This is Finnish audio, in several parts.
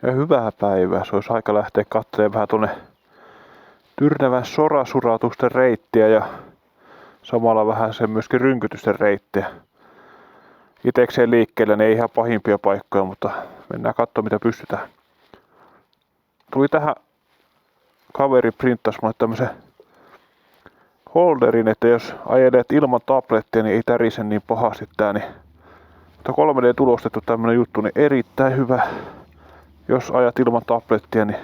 Ja hyvää päivää. Se olisi aika lähteä katselemaan vähän tuonne Tyrnävän sorasurautusten reittiä ja samalla vähän sen myöskin rynkytysten reittiä. Itekseen liikkeelle ne ei ihan pahimpia paikkoja, mutta mennään katsomaan mitä pystytään. Tuli tähän kaveri printtas mulle tämmösen holderin, että jos ajelet ilman tablettia, niin ei tärise niin pahasti tää. Niin, mutta 3D tulostettu tämmönen juttu, niin erittäin hyvä. Jos ajat ilman tablettia, niin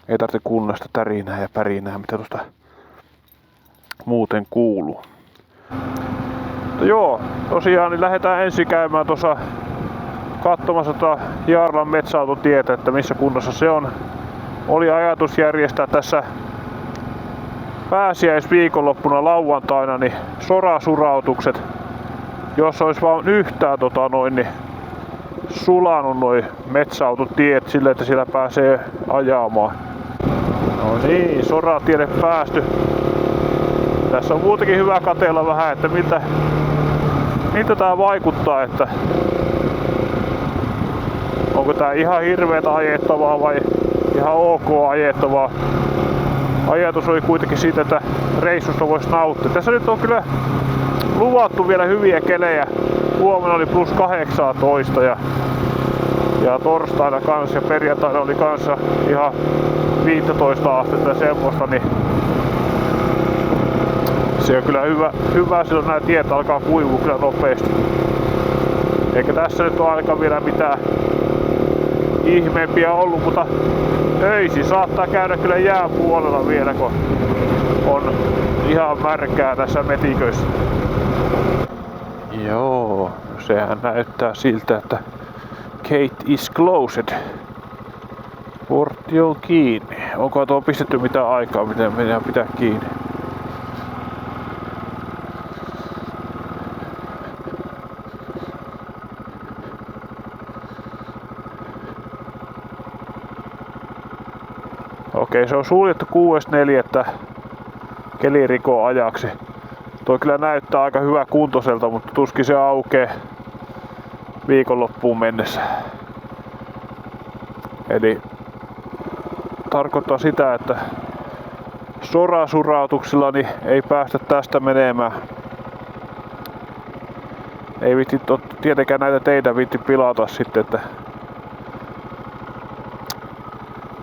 ei tarvitse kuunnella sitä tärinää ja pärinää, mitä tuosta muuten kuuluu. Mutta joo, tosiaan niin lähdetään ensin käymään tuossa katsomassa Jaarlan metsäautotietä, että missä kunnossa se on. Oli ajatus järjestää tässä pääsiäisviikonloppuna lauantaina niin sorasurautukset, jos olisi vaan yhtään niin sulanut noi metsäautotiet silleen, että siellä pääsee ajamaan. No niin, soratielle päästy. Tässä on muutenkin hyvä katsella vähän, että miltä tää vaikuttaa, että onko tää ihan hirveetä ajettavaa vai ihan ok ajettavaa. Ajatus oli kuitenkin siitä, että reissusta voisi nauttia. Tässä nyt on kyllä luvattu vielä hyviä kelejä. Huomenna oli plus 18 ja torstaina kanssa ja perjantaina oli kanssa ihan 15 astetta ja semmoista, niin se on kyllä hyvä silloin nämä tiet alkaa kuivua kyllä nopeasti. Eikä tässä nyt ole ainakaan vielä mitään ihmeempiä ollut, mutta öisin saattaa käydä kyllä jään puolella vielä, kun on ihan märkää tässä metiköissä. Joo, sehän näyttää siltä, että gate is closed. Portti on kiinni. Onko tuo pistetty mitään aikaa, miten meidän pitää kiinni? Okei, se on suljettu 6.4. kelirikon ajaksi. Tuo kyllä näyttää aika hyvä kuntoiselta, mutta tuskin se aukeaa viikonloppuun mennessä. Eli tarkoittaa sitä, että sorasurautuksilla niin ei päästä tästä menemään. Ei viitti tietenkään näitä teitä viitti pilata sitten, että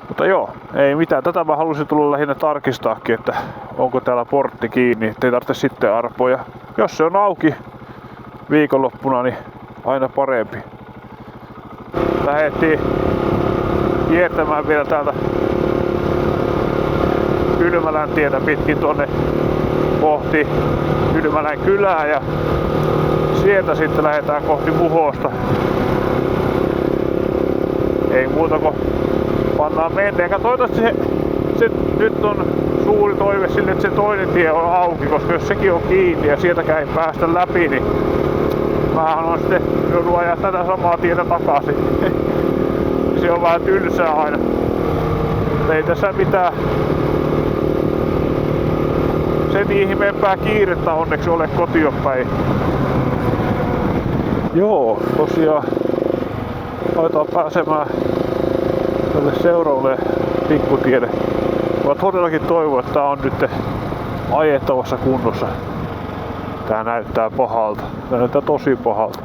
mutta joo, ei mitään. Tätä mä halusin tulla lähinnä tarkistaakin, että onko täällä portti kiinni, ettei tarvitse sitten arpoja. Jos se on auki viikonloppuna, niin aina parempi. Lähdettiin kiertämään vielä täältä Kylmälän tietä pitkin tonne kohti Kylmälän kylää ja sieltä sitten lähdetään kohti Muhosta. Ei muuta kuin pannaan menneen. Toivottavasti se nyt on suuri toive sille, että se toinen tie on auki, koska jos sekin on kiinni ja sieltäkään ei päästä läpi, niin mähän on sitten joudun ajaa tätä samaa tietä takaisin. Se on vähän tylsää aina. Ei tässä mitään sen ihmeempää kiirettä onneksi ole kotiin päin. Joo, tosiaan aletaan pääsemään tälle seuraavalle pikkutielle. Mä todellakin toivon, että tää on nyt ajettavassa kunnossa. Tää näyttää pahalta. Tää näyttää tosi pahalta.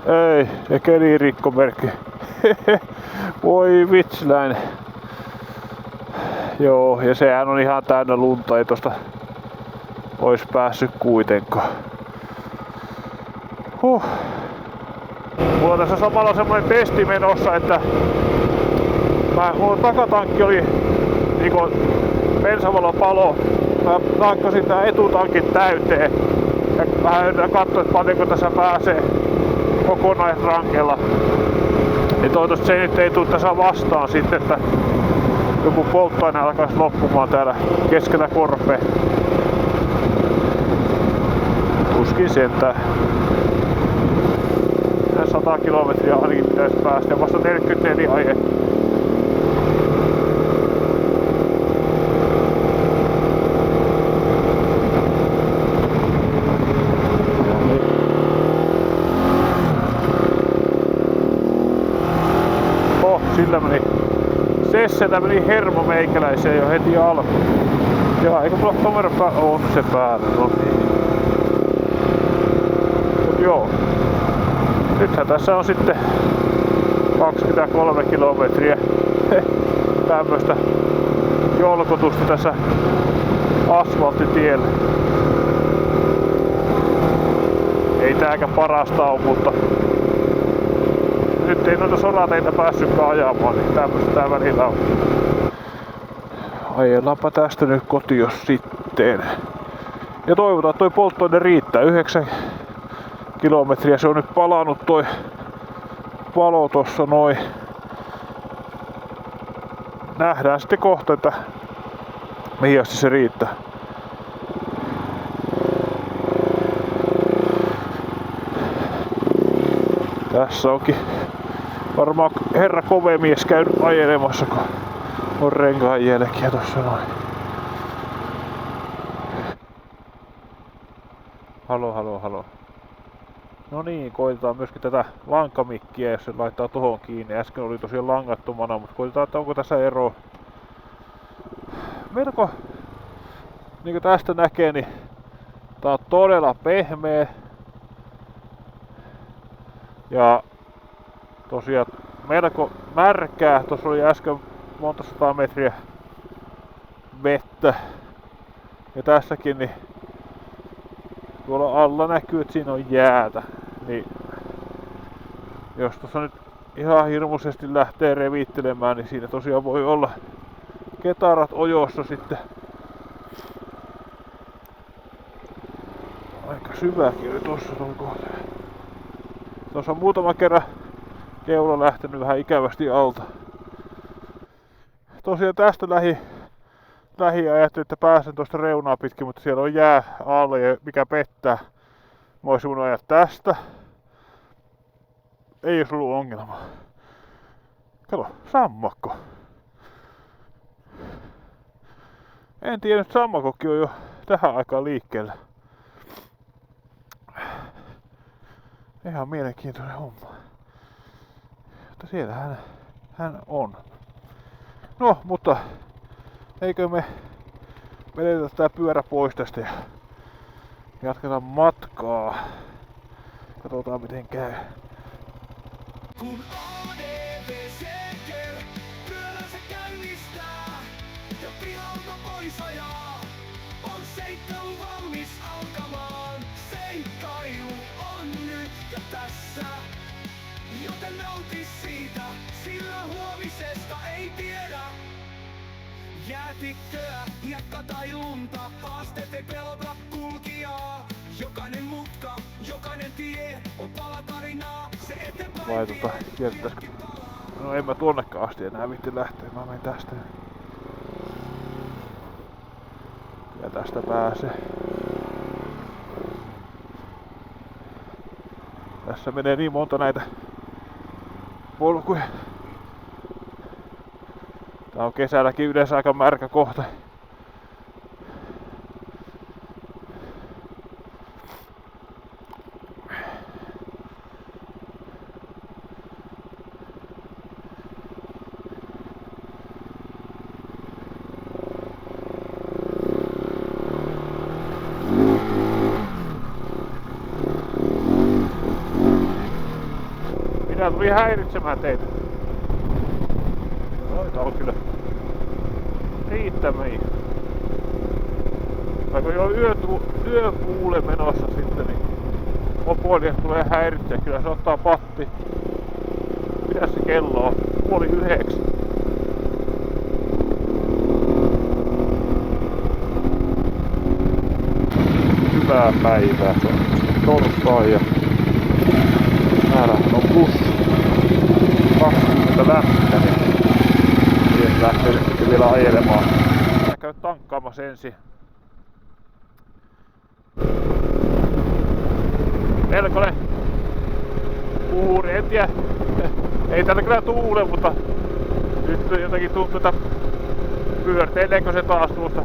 Ei, se kelirikkomerkki. Voi vitsiläinen. Joo, ja sehän on ihan täynnä lunta, ei tosta ois päässyt kuitenkaan. Mulla on tässä samalla semmonen testi menossa, että mulla takatankki oli niinku bensavalo palo. Mä tankkasin tää etutankin täyteen ja vähän katsoin, että paljonko tässä pääsee kokonaisrangella. Niin toivottavasti se nyt ei tule tässä vastaan sitten, että joku polttoaine alkaisi loppumaan täällä keskellä korpea. Tuskin sentään. 100 kilometriä ainakin pitäisi päästä ja vasta 44 ajettu. sillä meni Sesseltä meni hermo meikäläiseen jo heti alkuun. Ja eikö tuolla kamerapää on se päällä, no niin. Mut joo. Nythän tässä on sitten 23 kilometriä tämmöstä jolkotusta tässä asfalttitiellä. Ei tääkään parasta oo, mutta nyt ei noita sorateitä päässytkään ajamaan, niin tämmöstä tää välillä on. Ajellaanpa tästä nyt kotiin sitten. Ja toivotaan, että toi polttoaine riittää. 9 kilometriä se on nyt palannut toi palo tossa noin. Nähdään sitten kohta, että mihin asti se riittää. Tässä onkin varmaan herra kovemies käynyt ajelemassa, kun on renkaan jälkiä tossa noin. Halo. No niin, koitetaan myöskin tätä lankamikkiä, jos se laittaa tohon kiinni. Äsken oli tosiaan langattomana, mutta koitetaan, että onko tässä ero. Melko, niin kuin tästä näkee, niin tää on todella pehmeä. Ja tosiaan melko märkää. Tuossa oli äsken monta 100 metriä vettä. Ja tässäkin niin tuolla alla näkyy, että siinä on jäätä. Niin jos tuossa nyt ihan hirmuisesti lähtee revittelemään, niin siinä tosiaan voi olla ketarat ojossa sitten. Aika syväkin oli tuossa tuon kohtaan. Tuossa on muutama kerran keula lähtenyt vähän ikävästi alta. Tosiaan tästä lähi ajattelin, että pääsen tuosta reunaa pitkin, mutta siellä on jää alle ja mikä pettää. Mä oisin voinut ajaa tästä. Ei olisi ollut ongelma. Kato, sammakko. En tiedä, että sammakkokin on jo tähän aikaan liikkeellä. Ihan mielenkiintoinen homma. Mutta siellä hän on. No, mutta eikö me vedetä tää pyörä pois tästä ja jatketaan matkaa. Katsotaan miten käy. Kun ADV-seker pyöränsä käynnistää ja pihalta pois ajaa, on seikkailu valmis alkamaan. Seikkailu on nyt ja tässä, joten nauti siitä, sillä huomisesta ei tiedä. Jäätikköä, hiekka tai lunta, haasteet ei pelota kulkijaa. Jokainen mutka, jokainen tie on pala tarinaa, se eteenpäin. Vai kiertäisikö? No en mä tuonnekaan asti enää viitti lähteä, mä menen tästä. Ja tästä pääsee. Tässä menee niin monta näitä polkuja. Tää on kesälläkin yleensä aika märkä kohta. Minä tulin häiritsemään teitä. Noita on kyllä riittämiä. Vaikka jo yökuule menossa sitten, niin mopoilijat tulee häiritseä. Kyllä se ottaa patti. Mitäs se kello on? 8:30. Hyvää päivää. Se on torstai ja täällä on plus 20 lämmintä, niin lähtee sitten vielä ajelemaan. Mä käyn tankkaamassa ensin. Melkoinen uuri, en tiedä. Ei täällä kyllä tuule, mutta nyt jotenkin tuntuu, että pyörteileekö se taas tuosta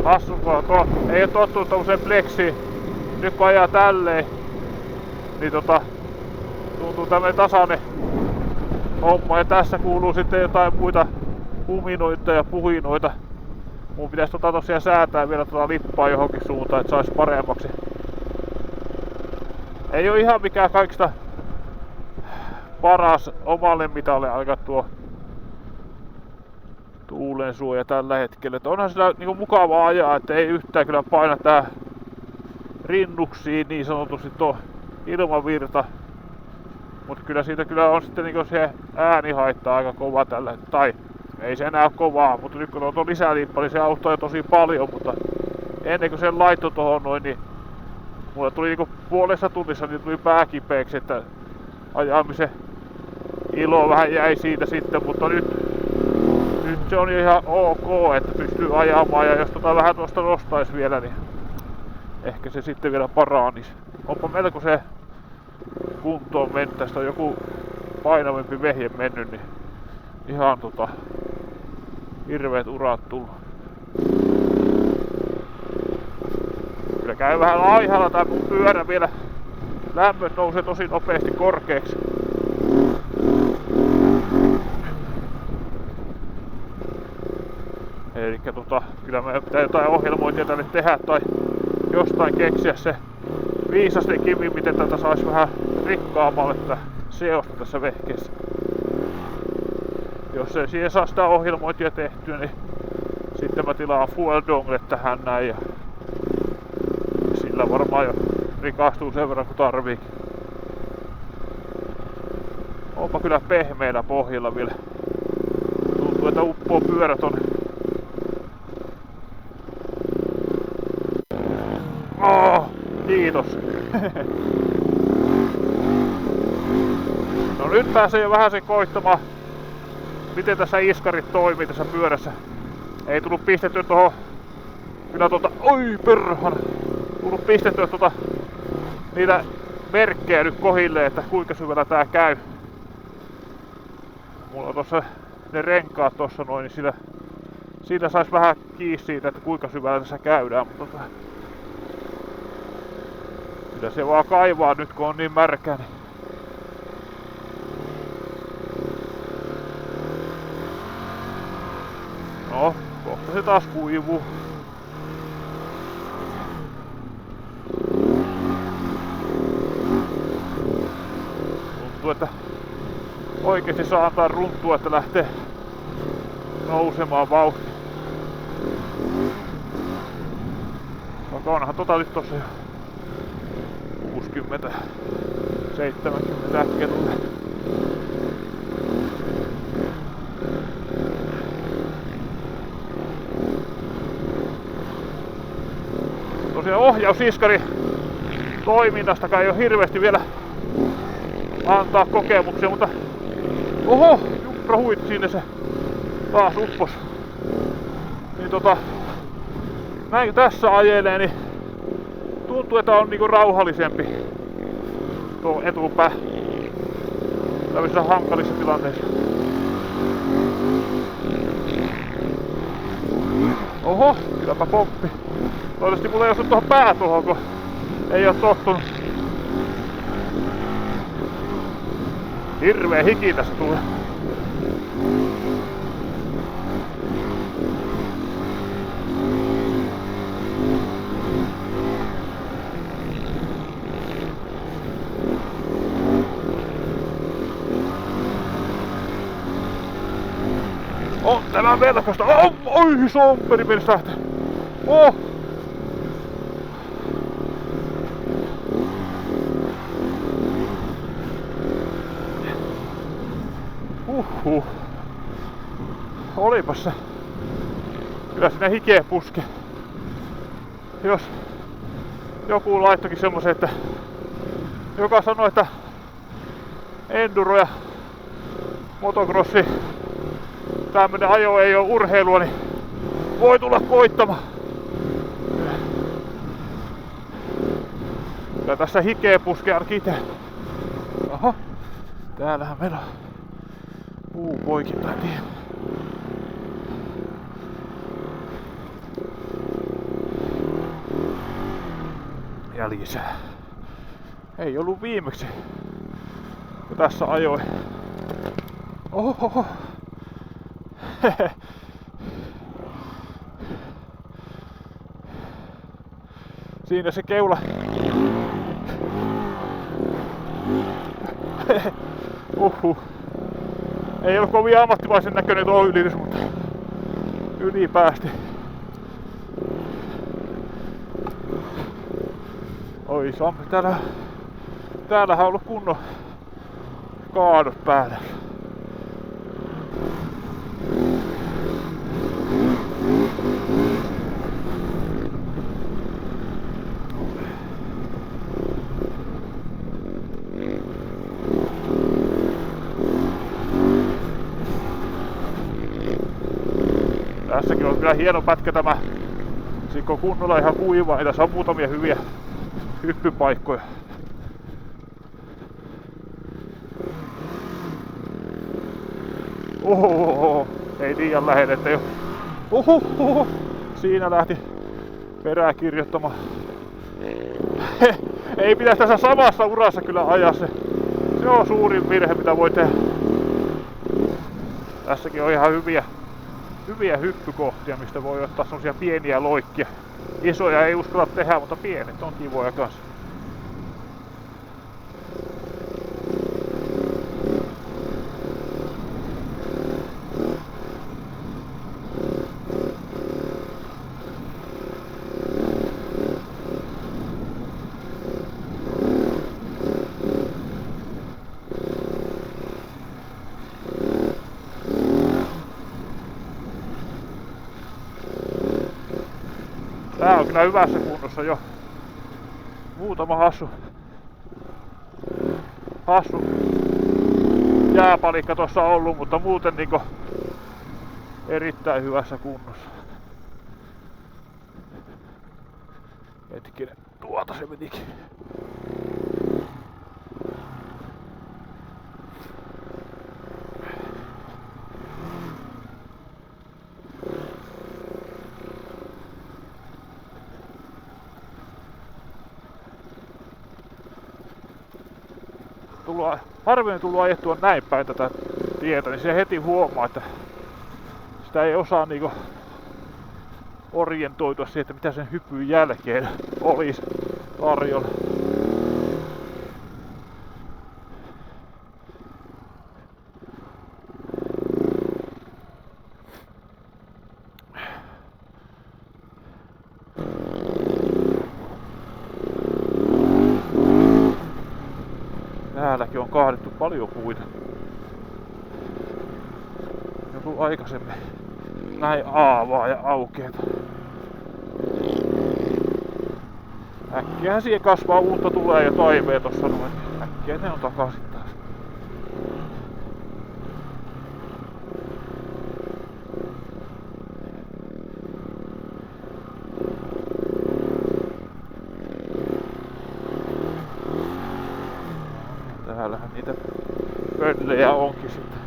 hassumpaa. Ei oo tottunut tommoseen pleksiin. Nyt kun ajaa tälleen, niin tuntuu tämmönen homma. Ja tässä kuuluu sitten jotain muita huminoita ja puhinoita. Mun pitäisi tosiaan säätää vielä lippaa johonkin suuntaan, että saisi paremmaksi. Ei oo ihan mikään kaikista paras omalle mitalle aika tuo tuulensuoja tällä hetkellä. Et onhan sillä niinku mukava ajaa, että ei yhtään kyllä paina tää rinnuksiin niin sanotusti tuo ilmavirta. Mut kyllä siitä kyllä on sitten niinku se ääni haittaa aika kova tällä. Tai ei se enää oo kovaa, mutta nyt kun on tuo lisäliippa, niin se auttaa jo tosi paljon. Mutta ennen kuin sen laittoi tohon noin, niin mulla tuli niinku puolessa tunnissa niin tuli pää kipeäksi, että ajamisen ilo vähän jäi siitä sitten, mutta nyt se on jo ihan ok, että pystyy ajamaan, ja jos vähän tuosta nostais vielä, niin ehkä se sitten vielä paranis. Onpa melko se kuntoon mennyt, tästä on joku painavempi vehje mennyt, niin ihan hirveet urat tullut. Kyllä käy vähän laihalla tää mun pyörä vielä. Lämmöt nousee tosi nopeasti korkeaksi. Elikkä kyllä meidän pitää jotain ohjelmointia tänne tehdä tai jostain keksiä se viisasten kivi, miten tätä saisi vähän rikkaammalle tätä seosta tässä vehkeessä. Jos ei siihen saa sitä ohjelmointia tehtyä, niin sitten mä tilaan fuel dongle tähän näin ja sillä varmaan jo rikastuu sen verran kun tarviikin. Onpa kyllä pehmeillä pohjilla vielä. Tuntuu, että uppoo pyörä tonne. Oh, kiitos. No nyt pääsee jo vähän sen koittamaan, miten tässä iskarit toimii tässä pyörässä. Ei tullut pistettyä tohon, kyllä oi perhana, tullut pistettyä niitä merkkejä nyt kohille, että kuinka syvällä tää käy. Mulla on tossa ne renkaat tossa noin, niin siitä sais vähän kiinni siitä, että kuinka syvällä tässä käydään, mutta kyllä se vaan kaivaa nyt kun on niin märkä, niin no, kohta se taas kuivuu. Tuntuu, että oikeesti saa antaa runtua, että lähtee nousemaan vauhti. Vaikka onhan nyt tossa jo 60, 70 äkkiä tulee. Tosiaan ohjausiskari toiminnastakaan ei ole hirveästi vielä antaa kokemuksia, mutta oho, jukra huitti sinne se taas uppos. Niin näin kun tässä ajelee, niin tuntuu, että on niinku rauhallisempi tuo etupää tämmöisissä hankalissa tilanteissa. Oho, kylläpä pomppi. Toivottavasti mulla ei osu tuohon pää tuohon, kun ei oo tottunut. Hirveä hiki tässä tulee. On tämä velkasta. Oi, somperi meni lähtee. Oh! Olipas se. Kyllä sinne hikeä puske. Jos joku laittokin semmosen, että joka sanoi, että enduro ja motocrossi tämmönen ajo ei oo urheilua, niin voi tulla koittamaan. Kyllä tässä hikeä puskee ainakin ite. Oho, täällähän meillä on puu poikittain tie. Ja lisää. Ei ollut viimeksi, kun tässä ajoin. Oho. Siinä se keula. Ei ole kovin ammattimaisen näköinen tuo ylitys, mutta yli päästi. Oi Sampi, täällähän on ollut kunnon kaadot päällä. Tässäkin on kyllä hieno pätkä tämä. Siinä on kunnolla ihan kuivaa, niin tässä on muutamia hyviä hyppypaikkoja. Oho, ei liian lähelle, että jo. Oho, siinä lähti perää kirjoittamaan. Ei pitäisi tässä samassa urassa kyllä ajaa se. Se on suurin virhe, mitä voi tehdä. Tässäkin on ihan hyviä hyppykohtia, mistä voi ottaa semmosia pieniä loikkia. Isoja ei uskalla tehdä, mutta pienet on kivoja kanssa. Tää on kyllä hyvässä kunnossa jo. Muutama hassu jääpalikka tossa on ollut, mutta muuten niinku erittäin hyvässä kunnossa. Hetkinen, tuota se menikin. Harvemmin tullut ajettua näin päin tätä tietä, niin se heti huomaa, että sitä ei osaa niinku orientoitua siihen, että mitä sen hypyn jälkeen olisi tarjolla. Täälläkin on kaadettu paljon puita. Joku aikaisemmin näin aavaa ja aukeeta. Äkkiähän siihen kasvaa uutta tulee ja taivee tossa noin. Äkkiä ne on takaisin taas. Täällähän niitä pöllejä onkin sitten.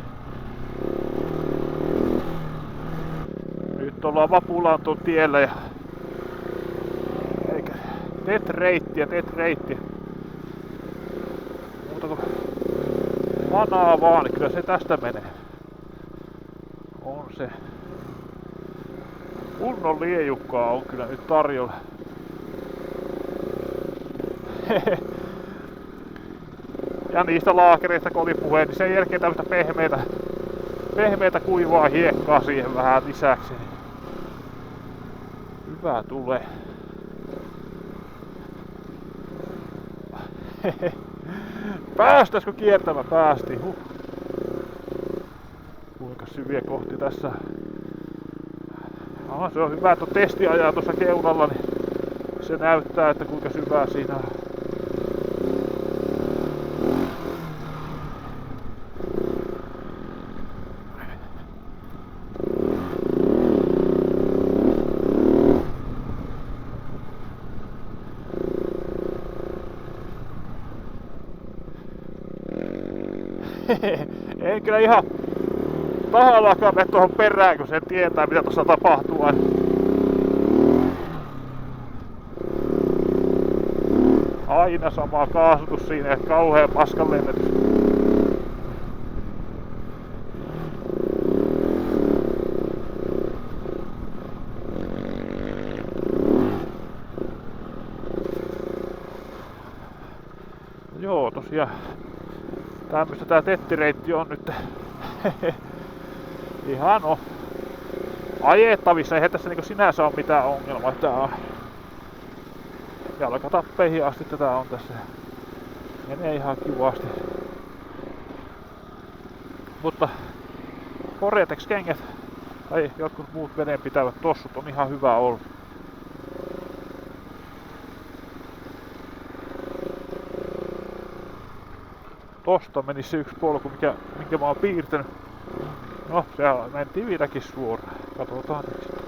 Nyt ollaan Vapulanton tiellä ja eikä teet reittiä. Muuta kuin manaa vaan, niin kyllä se tästä menee. On se. Kunnon liejukkaa on kyllä nyt tarjolla. Ja niistä laakereista kun oli puhe, niin sen jälkeen tämmöistä pehmeitä kuivaa hiekkaa siihen vähän lisäksi. Hyvä tulee. Päästäisikö kiertämään? Päästiin. Kuinka syviä kohti tässä. Se on hyvä, että testi ajaa tuossa keulalla, niin se näyttää, että kuinka syvää siinä on. En kyllä ihan tahallakaan mene tuohon perään, kun se tietää mitä tuossa tapahtuu aina. Aina sama kaasutus siinä, että kauhea paskan lennetys. tosiaan tämmöstä tää tettireitti on nyt ihan ajettavissa. Eihän tässä niinku sinänsä oo mitään ongelmaa. Tää on jalkatappeihin asti tätä on tässä. Menee ihan kivasti. Mutta Gore-Tex-kengät tai jotkut muut vedenpitävät tossut on ihan hyvä olla. Tosta meni se yksi polku, minkä mä oon piirtänyt. No, sehän mentiin vieläkin suoraan. Katsotaan nyt sitten.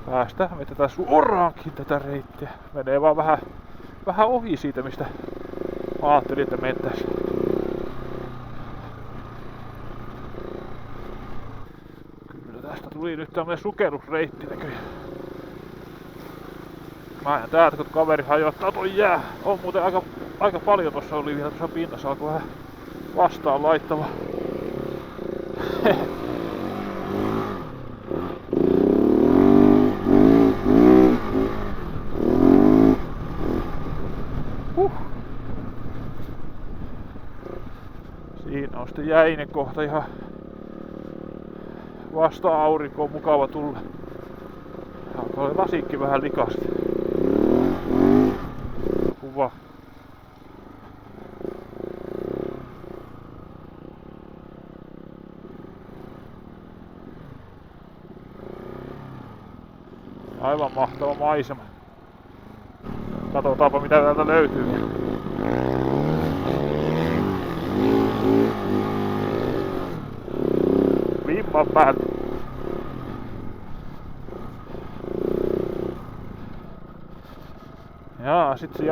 Päästään me tätä suoraankin tätä reittiä. Menee vaan vähän ohi siitä, mistä mä ajattelin, että mentäis. Kyllä tästä tuli nyt tämmönen sukellusreitti näköjään. Mä en täältä, kun kaveri hajottaa toi jää. On muuten aika paljon tossa oli vielä tuossa pinnassa. Alkoi vähän vastaan laittava. Siinä on sitten jäinen kohta ihan vasta aurinkoon mukava tulla. Alkaa olla lasikki vähän likasti. Kuva. Aivan mahtava maisema. Katsotaanpa mitä täältä löytyy. Vimman päälle. Jaa, sit se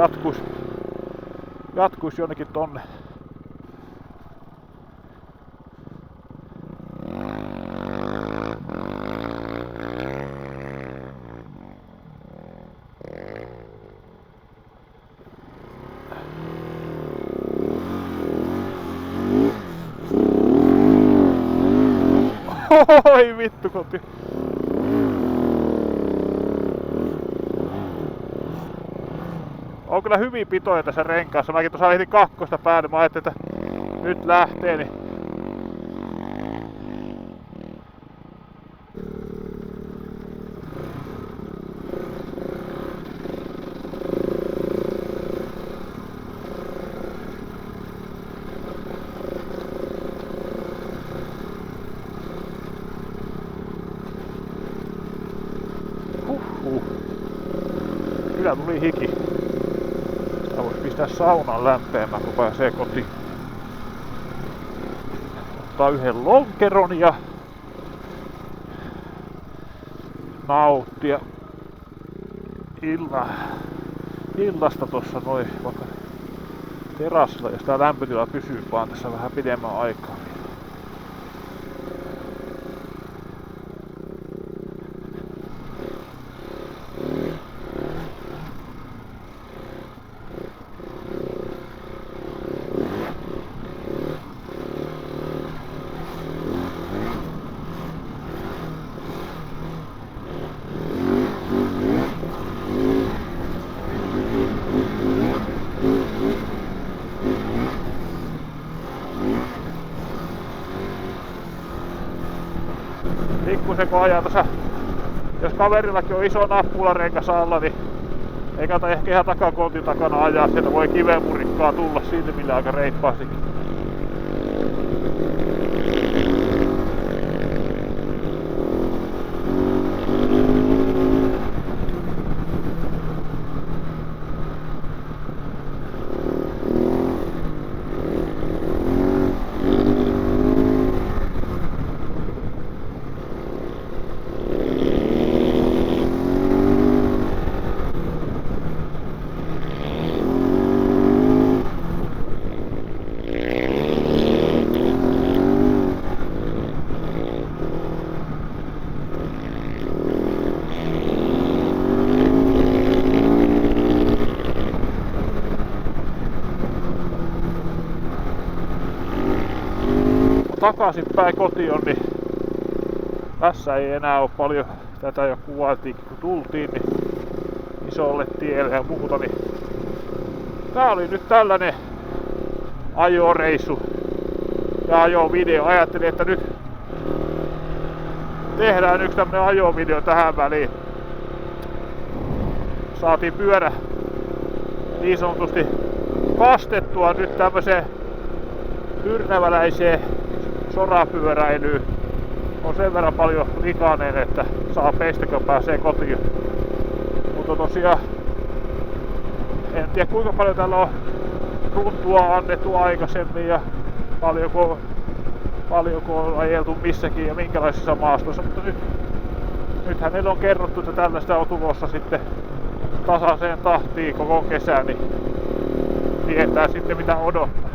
jatkuis jonnekin tonne. Oi vittu koti. On kyllä hyvin pitoja tässä renkaassa. Mäkin tuossa ehdin kakkosta päälle. Mä ajattelin, että nyt lähtee, niin kyllä tuli hiki. Sitä vois pistää saunan lämpeämään, kun pääsee kotiin. Ottaa yhden lonkeron ja nauttia illasta tossa noin vaikka terassilla, jos tää lämpötila pysyy vaan tässä vähän pidemmän aikaa. Pikkusen kun ajaa tässä, jos kaverillakin on iso nappularenkas alla, niin ei kannata ehkä ihan takakontin takana ajaa, sieltä voi kivenmurikkaa tulla silmille aika reippaastikin. Takaisinpäin kotiin, niin tässä ei enää ole paljon, tätä jo kuvailtiin kun tultiin, niin isolle tielle ja muuta, niin tää oli nyt tällainen ajoreissu ja ajovideo. Ajattelin, että nyt tehdään yksi tämmönen ajovideo tähän väliin. Saatiin pyörä niin sanotusti kastettua nyt tämmöiseen tyrnäväläiseen sorapyöräilyyn. On sen verran paljon likainen, että saa pestä, kun pääsee kotiin. Mutta tosiaan en tiedä kuinka paljon täällä on runtua annettu aikaisemmin ja paljonko on ajeltu missäkin ja minkälaisissa maastoissa, mutta nyt hänellä on kerrottu, että tällaista on tulossa sitten tasaiseen tahtiin koko kesän, niin tietää sitten mitä odottaa.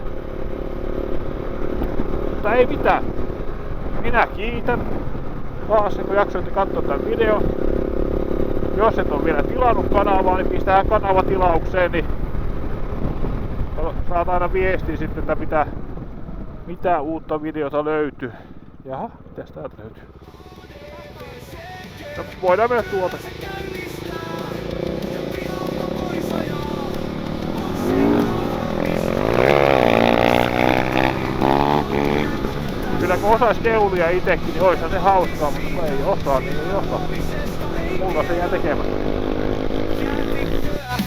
Mutta ei mitään. Minä kiitän taas, kun jaksoitte katsoa tämän videon. Jos et ole vielä tilannut kanavaa, niin pistää kanava tilaukseen, niin saat aina viestiä sitten, että mitä uutta videota löytyy. Jaha, mitäs täältä löytyy? No, voidaan mennä tuolta. Kyllä kun osais keulia itekin, niin oishan se hauskaa, mutta kun ei osaa, niin ei osaa. Mulla se jää tekemättä.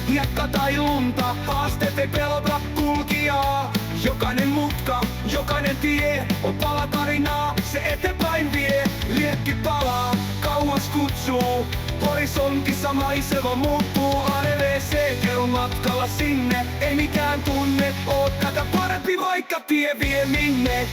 Hiekka tai lunta, haasteet ei pelota kulkijaa. Jokainen mutka, jokainen tie on pala tarinaa. Se eteenpäin vie, liekki palaa, kauas kutsuu. Horisontissa maisema muuttuu, ADVC-kel matkalla sinne. Ei mikään tunne, oot tätä parempi vaikka tie vie minne.